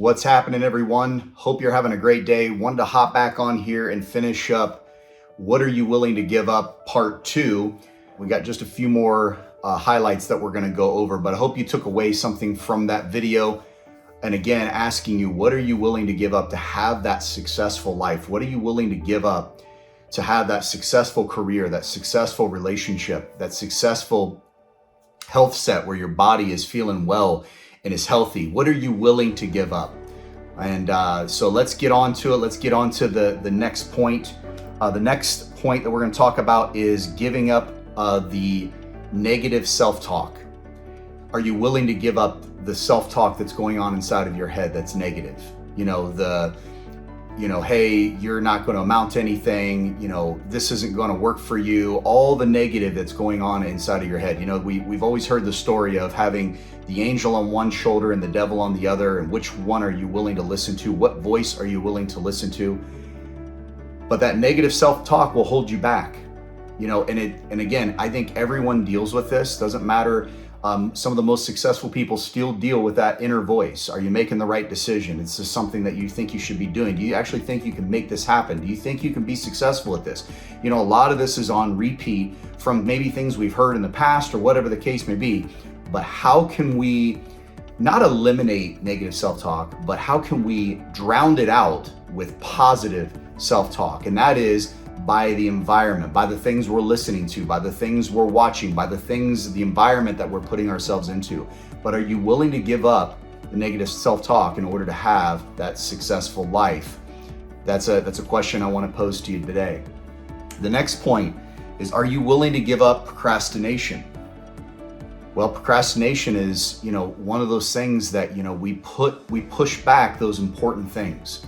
What's happening, everyone? Hope you're having a great day. Wanted to hop back on here and finish up What Are You Willing to Give Up Part 2. We got just a few more highlights that we're going to go over, but I hope you took away something from that video. And again, asking you, what are you willing to give up to have that successful life? What are you willing to give up to have that successful career, that successful relationship, that successful health set where your body is feeling well and is healthy? What are you willing to give up? And so let's get on to it. Let's get on to the next point. The next point that we're going to talk about is giving up the negative self-talk. Are you willing to give up the self-talk that's going on inside of your head that's negative? Hey, you're not going to amount to anything. This isn't going to work for you. All the negative that's going on inside of your head. We've always heard the story of having the angel on one shoulder and the devil on the other, and which one are you willing to listen to? What voice are you willing to listen to? But that negative self-talk will hold you back. And again, I think everyone deals with this. Doesn't matter. Some of the most successful people still deal with that inner voice. Are you making the right decision? Is this something that you think you should be doing? Do you actually think you can make this happen? Do you think you can be successful at this? A lot of this is on repeat from maybe things we've heard in the past or whatever the case may be. But how can we not eliminate negative self-talk, but how can we drown it out with positive self-talk? And that is by the environment, by the things we're listening to, by the things we're watching, by the environment that we're putting ourselves into. But are you willing to give up the negative self-talk in order to have that successful life? That's a question I want to pose to you today. The next point is, are you willing to give up procrastination? Well, procrastination is, one of those things that, we push back those important things.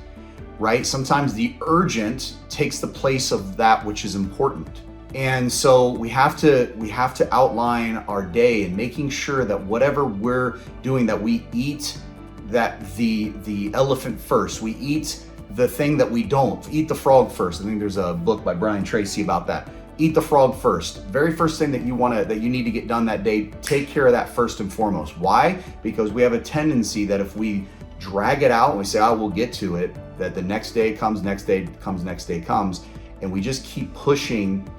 Right? Sometimes the urgent takes the place of that which is important. And so we have to outline our day and making sure that whatever we're doing, that we eat the elephant first. We eat the thing that we don't. Eat the frog first. I think there's a book by Brian Tracy about that. Eat the frog first. Very first thing that you need to get done that day, take care of that first and foremost. Why? Because we have a tendency that if we drag it out and we say, we'll get to it, that the next day comes, and we just keep pushing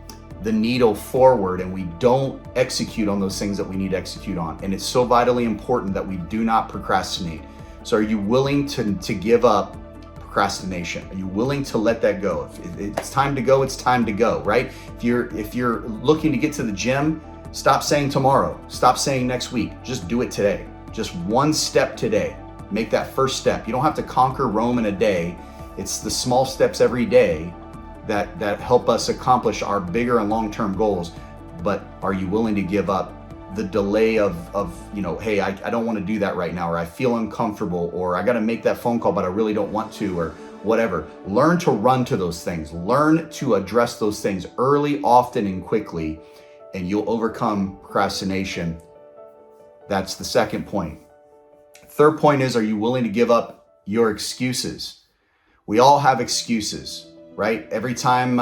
the needle forward and we don't execute on those things that we need to execute on. And it's so vitally important that we do not procrastinate. So are you willing to give up procrastination? Are you willing to let that go? If it's time to go, it's time to go, right? If you're looking to get to the gym, stop saying tomorrow, stop saying next week, just do it today. Just one step today. Make that first step. You don't have to conquer Rome in a day. It's the small steps every day that help us accomplish our bigger and long-term goals. But are you willing to give up the delay of hey, I don't want to do that right now, or I feel uncomfortable, or I got to make that phone call, but I really don't want to, or whatever. Learn to run to those things. Learn to address those things early, often, and quickly, and you'll overcome procrastination. That's the second point. Third point is, are you willing to give up your excuses? We all have excuses, right? Every time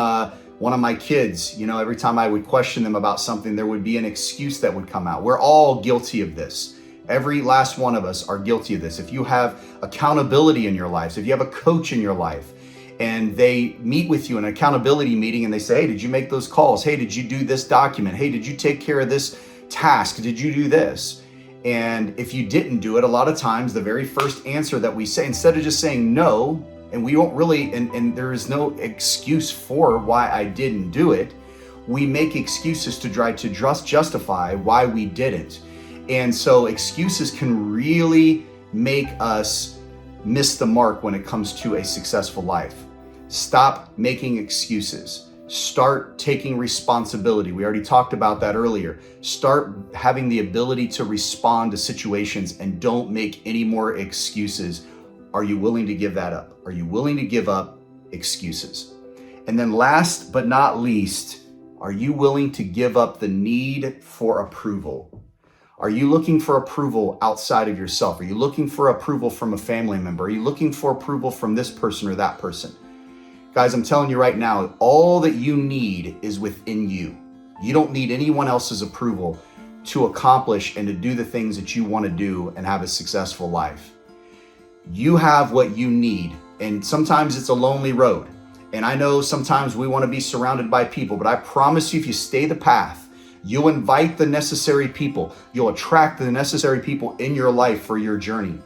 one of my kids, every time I would question them about something, there would be an excuse that would come out. We're all guilty of this. Every last one of us are guilty of this. If you have accountability in your lives, if you have a coach in your life, and they meet with you in an accountability meeting and they say, hey, did you make those calls? Hey, did you do this document? Hey, did you take care of this task? Did you do this? And if you didn't do it, a lot of times the very first answer that we say, instead of just saying no, and we don't really, and there is no excuse for why I didn't do it, we make excuses to try to just justify why we didn't. And so excuses can really make us miss the mark when it comes to a successful life. Stop making excuses. Start taking responsibility. We already talked about that earlier. Start having the ability to respond to situations and don't make any more excuses. Are you willing to give that up? Are you willing to give up excuses? And then last but not least, are you willing to give up the need for approval? Are you looking for approval outside of yourself? Are you looking for approval from a family member? Are you looking for approval from this person or that person? Guys, I'm telling you right now, all that you need is within you. You don't need anyone else's approval to accomplish and to do the things that you want to do and have a successful life. You have what you need. And sometimes it's a lonely road. And I know sometimes we want to be surrounded by people, but I promise you, if you stay the path, you'll invite the necessary people. You'll attract the necessary people in your life for your journey.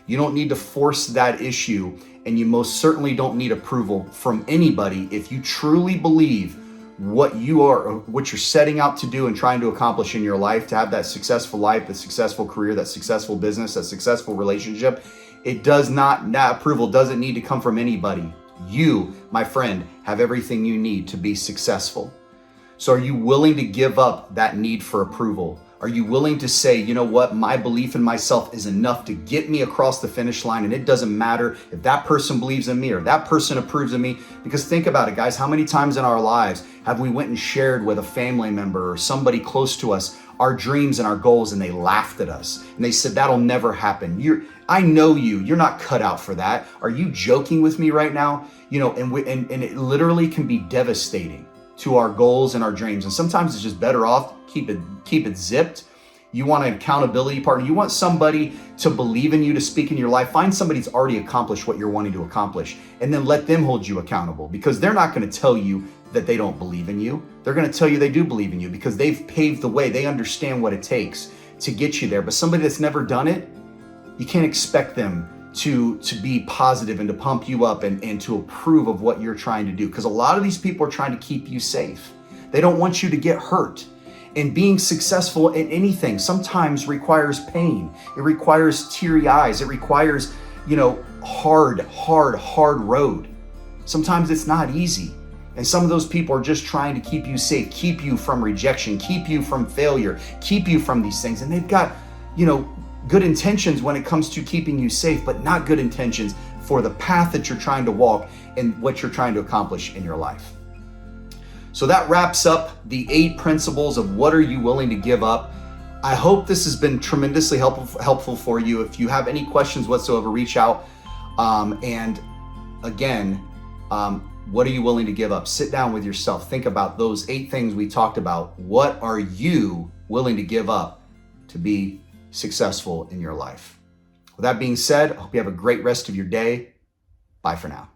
You don't need to force that issue, and you most certainly don't need approval from anybody if you truly believe what you're setting out to do and trying to accomplish in your life, to have that successful life, that successful career, that successful business, that successful relationship. That approval doesn't need to come from anybody. You, my friend, have everything you need to be successful. So are you willing to give up that need for approval? Are you willing to say, you know what, my belief in myself is enough to get me across the finish line, and it doesn't matter if that person believes in me or that person approves of me? Because think about it, guys, how many times in our lives have we went and shared with a family member or somebody close to us our dreams and our goals, and they laughed at us and they said, that'll never happen. I know you're not cut out for that. Are you joking with me right now? And it literally can be devastating to our goals and our dreams. And sometimes it's just better off keep it zipped. You want an accountability partner. You want somebody to believe in you, to speak in your life. Find somebody who's already accomplished what you're wanting to accomplish, and then let them hold you accountable, because they're not going to tell you that they don't believe in you. They're going to tell you they do believe in you, because they've paved the way. They understand what it takes to get you there. But somebody that's never done it, you can't expect them to be positive and to pump you up and to approve of what you're trying to do, because a lot of these people are trying to keep you safe. They don't want you to get hurt. And being successful in anything sometimes requires pain. It requires teary eyes. It requires, hard road. Sometimes it's not easy. And some of those people are just trying to keep you safe, keep you from rejection, keep you from failure, keep you from these things. And they've got, good intentions when it comes to keeping you safe, but not good intentions for the path that you're trying to walk and what you're trying to accomplish in your life. So that wraps up the 8 principles of what are you willing to give up. I hope this has been tremendously helpful for you. If you have any questions whatsoever, reach out. And again, what are you willing to give up? Sit down with yourself. Think about those 8 things we talked about. What are you willing to give up to be successful in your life? With that being said, I hope you have a great rest of your day. Bye for now.